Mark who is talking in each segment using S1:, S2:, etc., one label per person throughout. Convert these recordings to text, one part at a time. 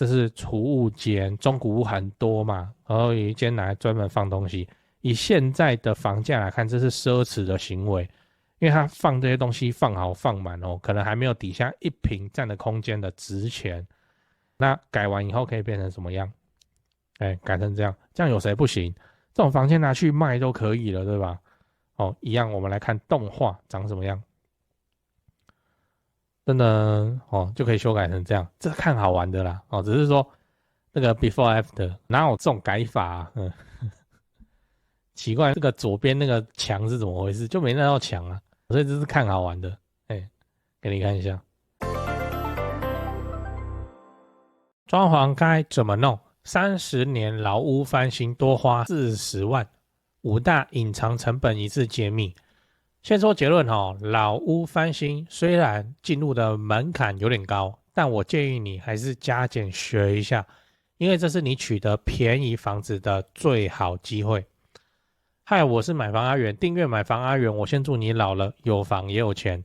S1: 这是储物间，中古屋很多嘛，然后有一间拿来专门放东西。以现在的房价来看，这是奢侈的行为，因为它放这些东西放好放满哦，可能还没有底下1坪占的空间的值钱。那改完以后可以变成什么样？改成这样，这样有谁不行？这种房间拿去卖都可以了，对吧？哦，一样，我们来看动画长什么样。真的哦，就可以修改成这样，这看好玩的啦哦，只是说那个 before after 哪有这种改法啊？奇怪，这个左边那个墙是怎么回事？就没那道墙啊，所以这是看好玩的。给你看一下，装潢该怎么弄？30年老屋翻新多花40万，5大隐藏成本一次揭秘。先说结论哦，老屋翻新虽然进入的门槛有点高，但我建议你还是加减学一下，因为这是你取得便宜房子的最好机会。嗨，我是买房阿元，订阅买房阿元，我先祝你老了有房也有钱。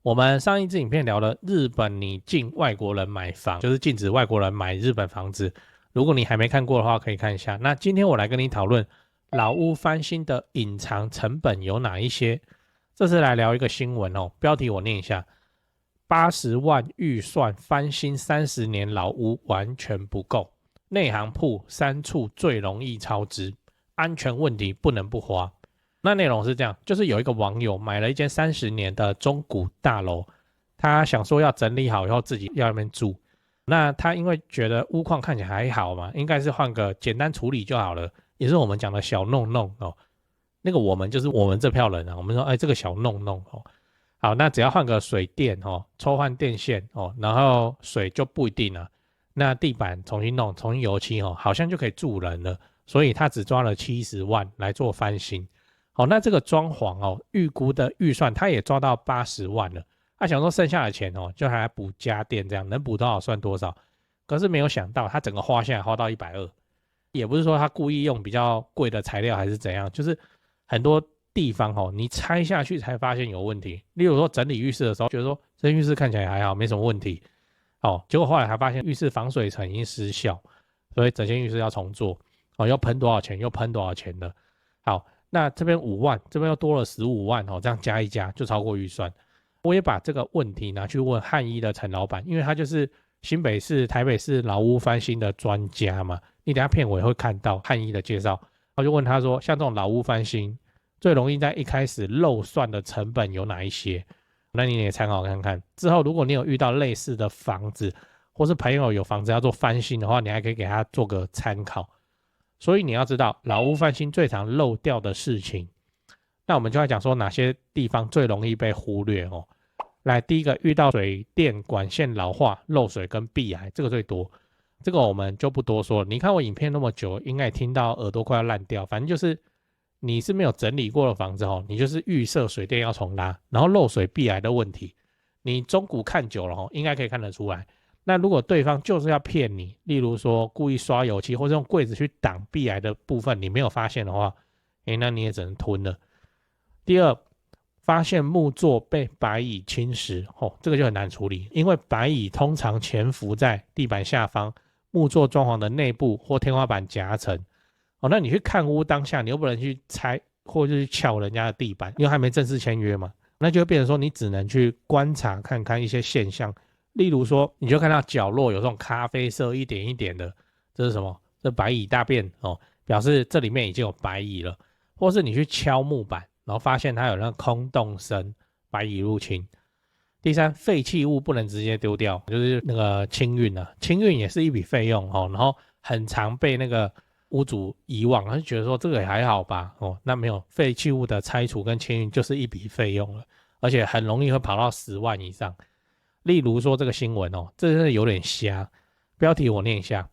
S1: 我们上一支影片聊了日本拟禁外国人买房，就是禁止外国人买日本房子。如果你还没看过的话，可以看一下。那今天我来跟你讨论老屋翻新的隐藏成本有哪一些。这次来聊一个新闻哦，标题我念一下：80万预算翻新30年老屋完全不够，内行铺3处最容易超支，安全问题不能不花。那内容是这样，就是有一个网友买了一间30年的中古大楼，他想说要整理好以后自己要在那边住。那他因为觉得屋况看起来还好嘛，应该是换个简单处理就好了，也是我们讲的小弄弄哦。那个我们就是我们这票人啊，我们说这个小弄弄哦，好，那只要换个水电哦，抽换电线哦，然后水就不一定了。那地板重新弄，重新油漆哦，好像就可以住人了。所以他只抓了70万来做翻新。好，那这个装潢哦，预估的预算他也抓到80万了。他想说剩下的钱哦，就还来补家电，这样能补多少算多少。可是没有想到他整个花下来花到120，也不是说他故意用比较贵的材料还是怎样，就是很多地方哦，你拆下去才发现有问题。例如说整理浴室的时候，觉得说这浴室看起来还好，没什么问题，哦，结果后来才发现浴室防水层已经失效，所以整间浴室要重做，哦，要喷多少钱，又喷多少钱的。好，那这边5万，这边又多了15万哦，这样加一加就超过预算。我也把这个问题拿去问汉一的陈老板，因为他就是新北市、台北市老屋翻新的专家嘛。你等一下片尾会看到汉一的介绍，我就问他说，像这种老屋翻新，最容易在一开始漏算的成本有哪一些？那你也参考看看。之后如果你有遇到类似的房子，或是朋友有房子要做翻新的话，你还可以给他做个参考。所以你要知道老屋翻新最常漏掉的事情。那我们就来讲说哪些地方最容易被忽略哦。来，第一个遇到水电管线老化、漏水跟壁癌，这个最多。这个我们就不多说了。你看我影片那么久，应该也听到耳朵快要烂掉。反正就是你是没有整理过的房子哦，你就是预设水电要重拉，然后漏水壁癌的问题，你中古看久了哦，应该可以看得出来。那如果对方就是要骗你，例如说故意刷油漆或者用柜子去挡壁癌的部分，你没有发现的话，那你也只能吞了。第二，发现木作被白蚁侵蚀哦，这个就很难处理，因为白蚁通常潜伏在地板下方、木作装潢的内部或天花板夹层哦。那你去看屋当下，你又不能去拆或者去撬人家的地板，因为还没正式签约嘛，那就会变成说你只能去观察看看一些现象，例如说你就看到角落有这种咖啡色一点一点的，这是什么？这白蚁大便哦，表示这里面已经有白蚁了，或是你去敲木板。然后发现它有那个空洞声，白蚁入侵。第三，废弃物不能直接丢掉，就是那个清运啊，清运也是一笔费用哦，然后很常被那个屋主遗忘，他就觉得说这个也还好吧哦，那没有，废弃物的拆除跟清运就是一笔费用了，而且很容易会跑到10万以上。例如说这个新闻哦，这真的有点瞎，标题我念一下：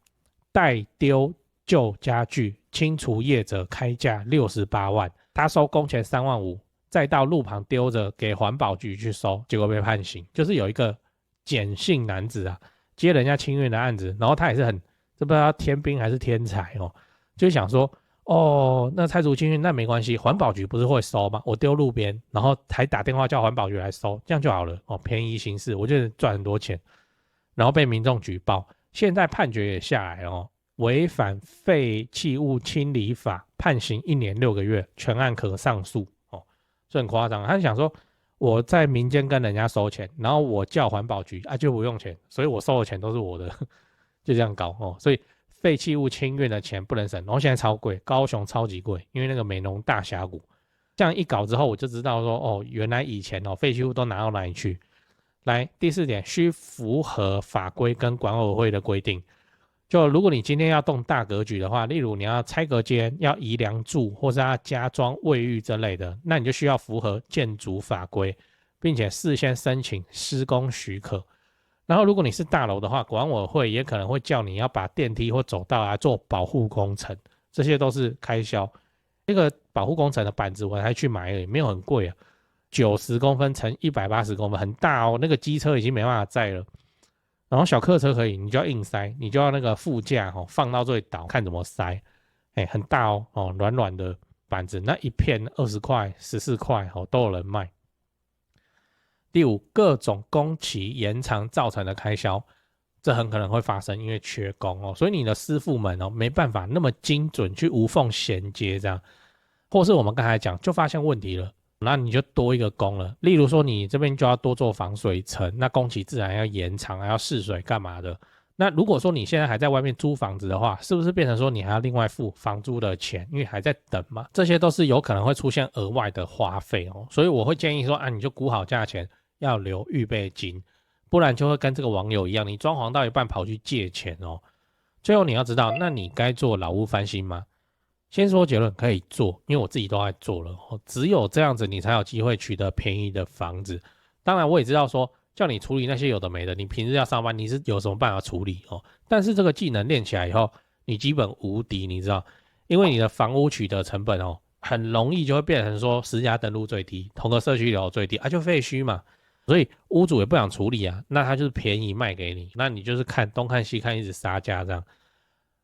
S1: 代丢旧家具，清除业者开价68万。他收工钱3万5，再到路旁丢着给环保局去收，结果被判刑。就是有一个简姓男子啊，接人家清运的案子，然后他也是很，这不知道天兵还是天才哦，就想说哦，那拆除清运那没关系，环保局不是会收吗？我丢路边，然后还打电话叫环保局来收，这样就好了哦，便宜行事，我觉得赚很多钱。然后被民众举报，现在判决也下来哦，违反废弃物清理法，判刑1年6个月，全案可上诉哦，这很夸张。他想说我在民间跟人家收钱，然后我叫环保局就不用钱，所以我收的钱都是我的，就这样搞哦。所以废弃物清运的钱不能省，然后现在超贵，高雄超级贵，因为那个美浓大峡谷。这样一搞之后，我就知道说哦，原来以前废弃物都拿到哪里去。来，第4点，需符合法规跟管委会的规定。就如果你今天要动大格局的话，例如你要拆隔间、要移梁柱，或是要加装卫浴之类的，那你就需要符合建筑法规，并且事先申请施工许可。然后如果你是大楼的话，管委会也可能会叫你要把电梯或走道做保护工程，这些都是开销。那个保护工程的板子我还去买而已，没有很贵啊，90公分乘180公分，很大哦，那个机车已经没办法载了。然后小客车可以，你就要硬塞，你就要那个副驾放到最倒，看怎么塞。很大哦，软软的板子，那一片20块、14块都有人卖。第5，各种工期延长造成的开销，这很可能会发生，因为缺工所以你的师傅们没办法那么精准去无缝衔接这样，或是我们刚才讲就发现问题了，那你就多一个工了。例如说你这边就要多做防水层，那工期自然要延长，还要试水干嘛的。那如果说你现在还在外面租房子的话，是不是变成说你还要另外付房租的钱，因为还在等嘛？这些都是有可能会出现额外的花费所以我会建议说你就估好价钱，要留预备金，不然就会跟这个网友一样，你装潢到一半跑去借钱最后你要知道，那你该做老屋翻新吗？先说结论，可以做，因为我自己都在做了只有这样子你才有机会取得便宜的房子。当然我也知道说叫你处理那些有的没的，你平日要上班你是有什么办法处理但是这个技能练起来以后，你基本无敌，你知道，因为你的房屋取得成本很容易就会变成说实价登录最低，同个社区流最低就废墟嘛，所以屋主也不想处理那他就是便宜卖给你，那你就是看东看西看，一直杀价这样。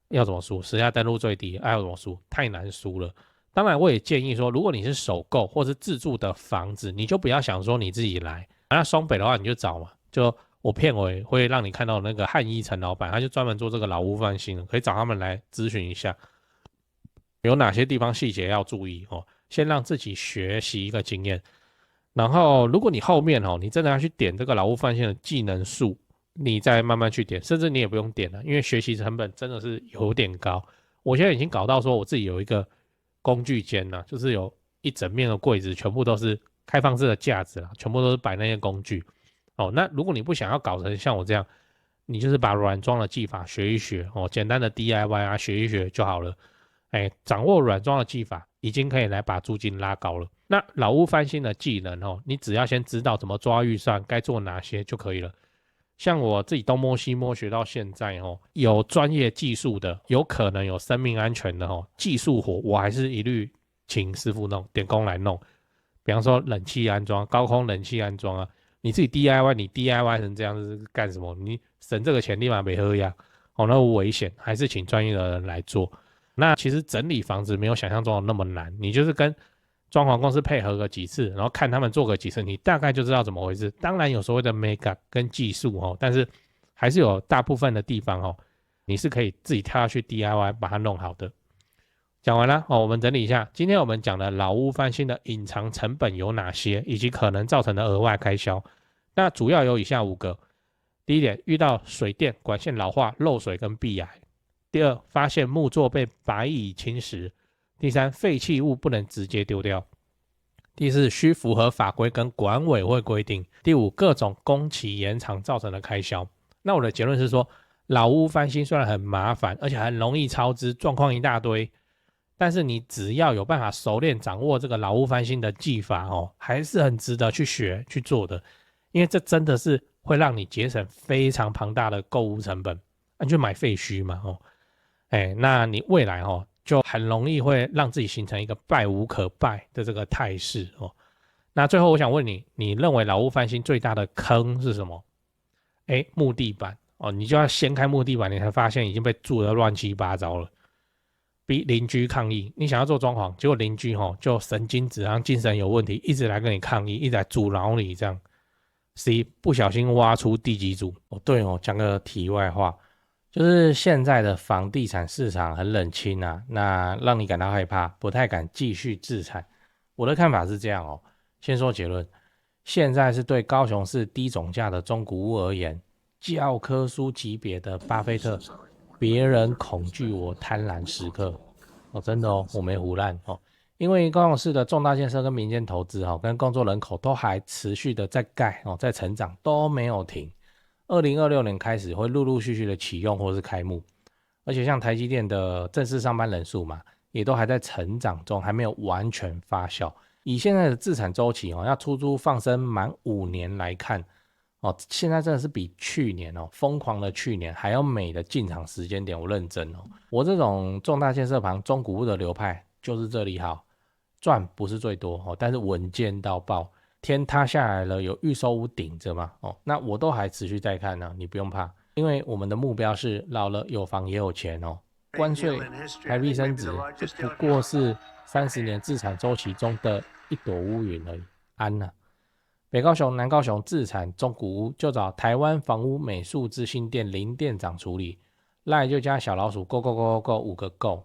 S1: 要怎么输？实价登录最低，要怎么输？太难输了。当然，我也建议说，如果你是首购或是自住的房子，你就不要想说你自己来。那双北的话，你就找嘛，就我片尾会让你看到那个汉一陈老板，他就专门做这个老屋翻新的，可以找他们来咨询一下，有哪些地方细节要注意先让自己学习一个经验。然后，如果你后面你真的要去点这个老屋翻新的技能树，你再慢慢去点，甚至你也不用点了，因为学习成本真的是有点高。我现在已经搞到说我自己有一个工具间了，就是有一整面的柜子，全部都是开放式的架子啦，全部都是摆那些工具那如果你不想要搞成像我这样，你就是把软装的技法学一学简单的 DIY 学一学就好了。掌握软装的技法，已经可以来把租金拉高了。那老屋翻新的技能你只要先知道怎么抓预算，该做哪些就可以了。像我自己东摸西摸学到现在有专业技术的，有可能有生命安全的技术活，我还是一律请师傅弄，点工来弄。比方说冷气安装、高空冷气安装你自己 DIY， 你 DIY 成这样是干什么？你省这个钱立马没喝呀那危险，还是请专业的人来做。那其实整理房子没有想象中的那么难，你就是跟装潢公司配合个几次，然后看他们做个几次，你大概就知道怎么回事。当然有所谓的 make up 跟技术但是还是有大部分的地方你是可以自己跳下去 DIY 把它弄好的。讲完了我们整理一下，今天我们讲的老屋翻新的隐藏成本有哪些，以及可能造成的额外开销。那主要有以下5个。第1点，遇到水电管线老化、漏水跟壁癌。第2，发现木作被白蚁侵蚀。第3，废弃物不能直接丢掉。第4，需符合法规跟管委会规定。第5，各种工期延长造成的开销。那我的结论是说，老屋翻新虽然很麻烦，而且很容易超支，状况一大堆，但是你只要有办法熟练掌握这个老屋翻新的技法还是很值得去学去做的，因为这真的是会让你节省非常庞大的购物成本。你就买废墟嘛那你未来就很容易会让自己形成一个败无可败的这个态势那最后我想问你，你认为老屋翻新最大的坑是什么？木地板你就要掀开木地板，你才发现已经被住得乱七八糟了。逼邻居抗议，你想要做装潢，结果邻居就神经质，然后精神有问题，一直来跟你抗议，一直来阻挠你这样。C 不小心挖出地基组对讲个题外话，就是现在的房地产市场很冷清啊，那让你感到害怕，不太敢继续自产。我的看法是这样哦，先说结论，现在是对高雄市低总价的中古屋而言，教科书级别的巴菲特，别人恐惧我贪婪时刻哦，真的哦，我没胡乱哦，因为高雄市的重大建设跟民间投资哦，跟工作人口都还持续的在盖哦，在成长都没有停。2026年开始会陆陆续续的启用或是开幕，而且像台积电的正式上班人数嘛，也都还在成长中，还没有完全发酵。以现在的自产周期要出租放生满5年来看，现在真的是比去年疯狂的去年还要美的进场时间点。我认真我这种重大建设旁中古屋的流派就是这里好，赚不是最多但是稳健到爆。天塌下来了，有预售屋顶着嘛？那我都还持续在看呢，你不用怕，因为我们的目标是老了有房也有钱关税台币升值就不过是30年自产周期中的一朵乌云而已，安了。北高雄、南高雄自产中古屋就找台湾房屋美术自信店林店长处理，赖就加小老鼠 go go go go 5个 go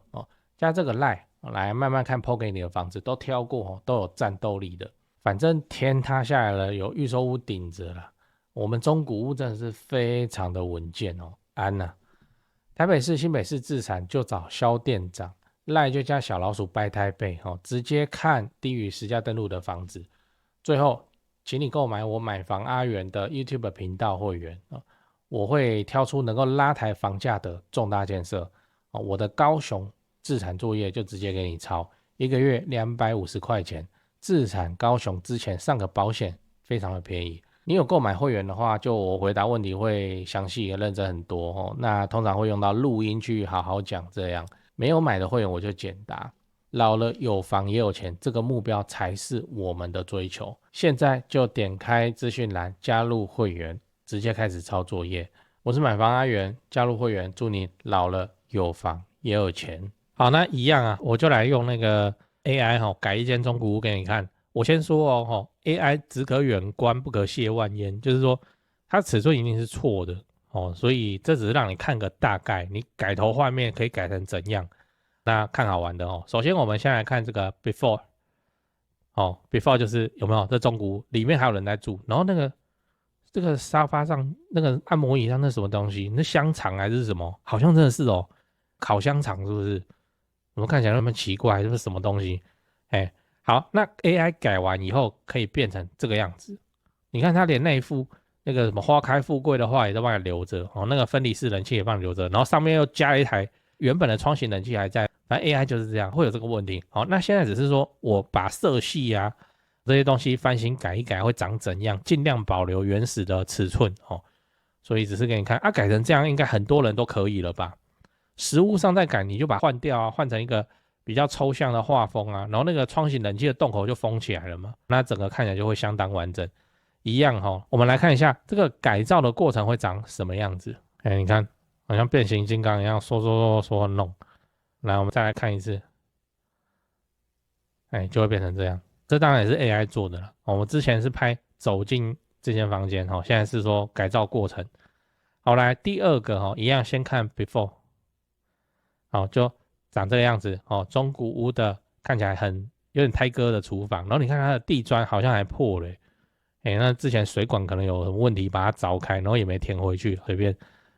S1: 加这个赖来慢慢看 PO 给你的房子都挑过都有战斗力的。反正天塌下来了，有预售屋顶着了，我们中古屋真的是非常的稳健安啊。台北市、新北市自产就找肖店长，赖就加小老鼠掰台北直接看低于实价登录的房子。最后，请你购买我买房阿元的 YouTube 频道会员我会挑出能够拉抬房价的重大建设我的高雄自产作业就直接给你抄，1个月250块钱。自产高雄之前上个保险非常的便宜，你有购买会员的话，就我回答问题会详细也认真很多那通常会用到录音去好好讲，这样没有买的会员我就简答。老了有房也有钱，这个目标才是我们的追求。现在就点开资讯栏加入会员，直接开始抄作业。我是买房阿元，加入会员，祝你老了有房也有钱。好，那一样啊，我就来用那个AI 改一间中古屋给你看。我先说AI 只可远观不可亵玩焉，就是说它尺寸一定是错的所以这只是让你看个大概，你改头换面可以改成怎样。那看好玩的首先我们先来看这个 before 就是有没有这中古屋里面还有人在住，然后这个沙发上那个按摩椅上那什么东西，那香肠还是什么？好像真的是烤香肠是不是？怎么看起来那么奇怪？这是什么东西？好，那 AI 改完以后可以变成这个样子。你看它连那一副那个什么花开富贵的话也都帮你留着那个分离式冷气也帮你留着，然后上面又加了一台原本的窗型冷气还在。反正 AI 就是这样，会有这个问题。好，那现在只是说我把色系啊这些东西翻新改一改会长怎样，尽量保留原始的尺寸所以只是给你看改成这样应该很多人都可以了吧。实物上再改你就把它换掉啊，换成一个比较抽象的画风啊，然后那个窗型冷气的洞口就封起来了嘛，那整个看起来就会相当完整。一样我们来看一下这个改造的过程会长什么样子。你看好像变形金刚一样说弄。来我们再来看一次，就会变成这样。这当然也是 AI 做的了我们之前是拍走进这间房间现在是说改造过程。好，来第二个一样先看 before， 就长这个样子中古屋的看起来有点胎哥的厨房，然后你看它的地砖好像还破了那之前水管可能有问题把它凿开，然后也没填回去，随便，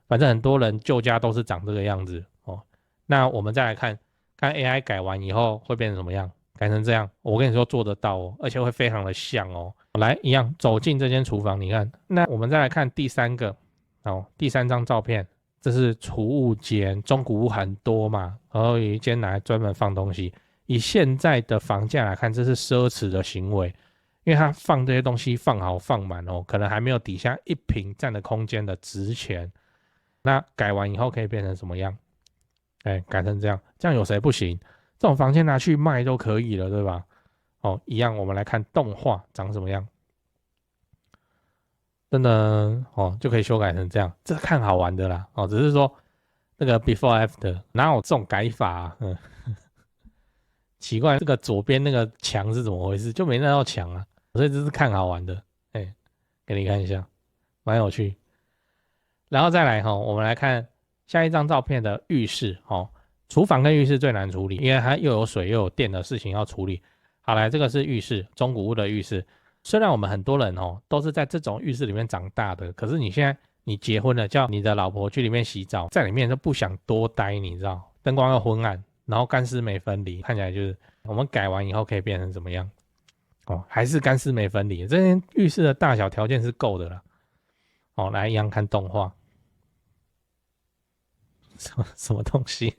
S1: 反正很多人旧家都是长这个样子那我们再来看 AI 改完以后会变成什么样，改成这样，我跟你说做得到而且会非常的像来，一样走进这间厨房，你看，那我们再来看第三张照片，这是储物间，中古屋很多嘛，然后有一间拿来专门放东西。以现在的房价来看，这是奢侈的行为，因为它放这些东西放好放满可能还没有底下1坪占的空间的值钱。那改完以后可以变成什么样？改成这样有谁不行？这种房间拿去卖都可以了，对吧？一样，我们来看动画长什么样。真的就可以修改成这样，这看好玩的啦只是说那个 before after 哪有这种改法奇怪，这个左边那个墙是怎么回事？就没那道墙啊，所以这是看好玩的，给你看一下，蛮有趣。然后再来我们来看下一张照片的浴室哦，厨房跟浴室最难处理，因为它又有水又有电的事情要处理。好来，这个是浴室，中古屋的浴室。虽然我们很多人哦都是在这种浴室里面长大的，可是你现在你结婚了，叫你的老婆去里面洗澡，在里面都不想多待，你知道，灯光又昏暗，然后干湿没分离，看起来就是我们改完以后可以变成怎么样？哦，还是干湿没分离。这间浴室的大小条件是够的啦。哦，来一样看动画，什么东西？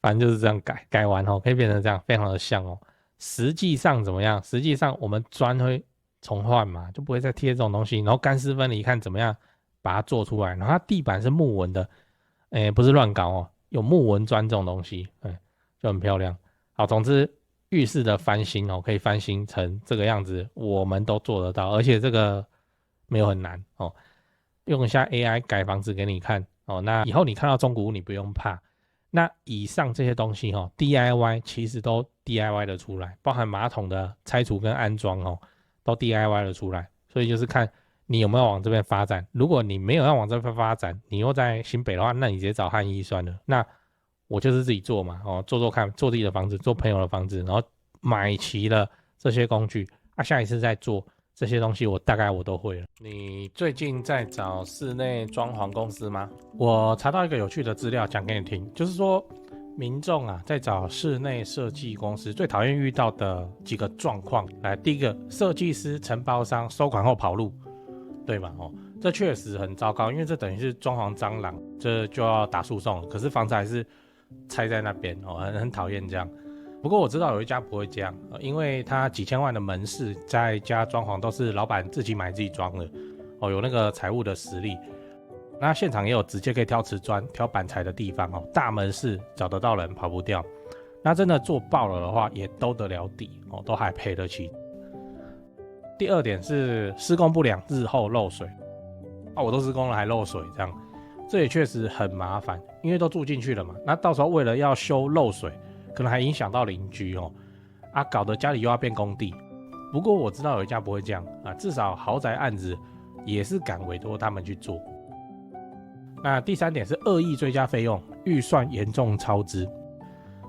S1: 反正就是这样改，改完哦可以变成这样，非常的像哦。实际上怎么样？实际上我们砖会重换嘛，就不会再贴这种东西。然后干湿分离看怎么样把它做出来。然后它地板是木纹的，不是乱搞哦，有木纹砖这种东西，就很漂亮。好，总之浴室的翻新哦，可以翻新成这个样子，我们都做得到，而且这个没有很难哦。用一下 AI 改房子给你看哦，那以后你看到中古屋你不用怕。那以上这些东西哦 DIY 其实都 DIY 的出来，包含马桶的拆除跟安装哦，都 DIY 的出来。所以就是看你有没有往这边发展。如果你没有要往这边发展，你又在新北的话，那你直接找汉一算了。那我就是自己做嘛，哦，做做看，做自己的房子，做朋友的房子，然后买齐了这些工具，下一次再做这些东西，我大概都会了。你最近在找室内装潢公司吗？我查到一个有趣的资料，讲给你听，就是说民众啊在找室内设计公司最讨厌遇到的几个状况。来，第一个，设计师承包商收款后跑路，对吧？哦，这确实很糟糕，因为这等于是装潢蟑螂，这就要打诉讼了。可是房子还是拆在那边哦，很讨厌这样。不过我知道有一家不会这样，因为他几千万的门市在家装潢都是老板自己买自己装的，哦，有那个财务的实力。那现场也有直接可以挑瓷砖、挑板材的地方哦，大门市找得到人，跑不掉。那真的做爆了的话，也兜得了底哦，都还赔得起。第二点是施工不良，日后漏水啊，我都施工了还漏水，这样这也确实很麻烦，因为都住进去了嘛。那到时候为了要修漏水，可能还影响到邻居哦，搞得家里又要变工地。不过我知道有一家不会这样啊，至少豪宅案子也是敢委托他们去做。那第三点是恶意追加费用，预算严重超支，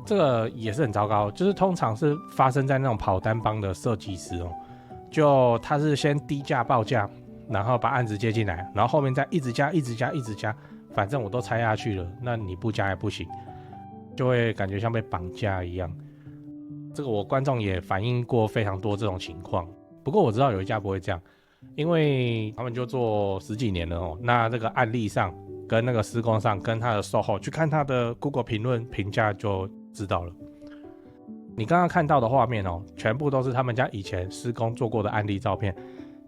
S1: 这个也是很糟糕，就是通常是发生在那种跑单帮的设计师哦，就他是先低价报价，然后把案子接进来，然后后面再一直加，一直加，一直加，反正我都拆下去了，那你不加也不行。就会感觉像被绑架一样。这个我观众也反映过非常多这种情况。不过我知道有一家不会这样，因为他们就做10几年了哦。那这个案例上跟那个施工上跟他的售后去看他的 Google 评论评价就知道了。你刚刚看到的画面哦，全部都是他们家以前施工做过的案例照片。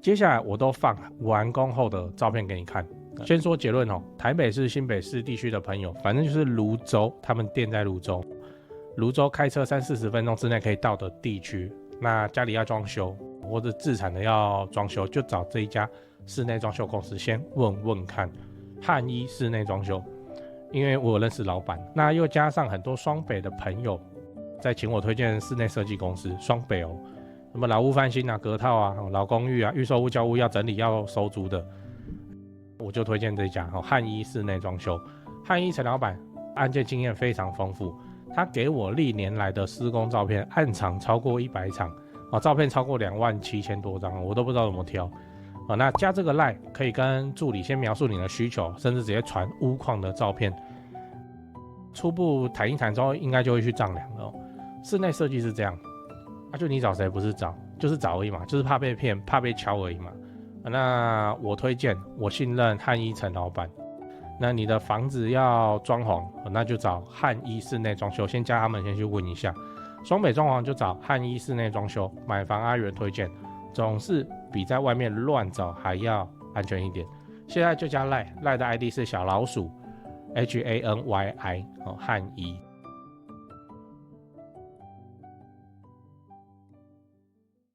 S1: 接下来我都放完工后的照片给你看。先说结论哦，台北市、新北市地区的朋友，反正就是蘆洲，他们店在蘆洲，蘆洲开车30-40分钟之内可以到的地区。那家里要装修或者自产的要装修，就找这一家室内装修公司先问问看，汉一室内装修，因为我有认识老板，那又加上很多双北的朋友在请我推荐室内设计公司，双北哦，什么老屋翻新啊、隔套啊、老公寓啊、预售屋交屋要整理要收租的。我就推荐这家汉一室内装修。汉一陈老板案件经验非常丰富，他给我历年来的施工照片，案场超过100场，照片超过27000多张，我都不知道怎么挑。那加这个 LINE 可以跟助理先描述你的需求，甚至直接传屋况的照片，初步谈一谈之后，应该就会去丈量了。室内设计是这样，就你找谁不是找，就是找而已嘛，就是怕被骗，怕被敲而已嘛。那我推荐，我信任汉一陈老板。那你的房子要装潢，那就找汉一室内装修，先加他们先去问一下。双北装潢就找汉一室内装修，买房阿元推荐，总是比在外面乱找还要安全一点。现在就加赖的 ID 是小老鼠HANYI 汉一。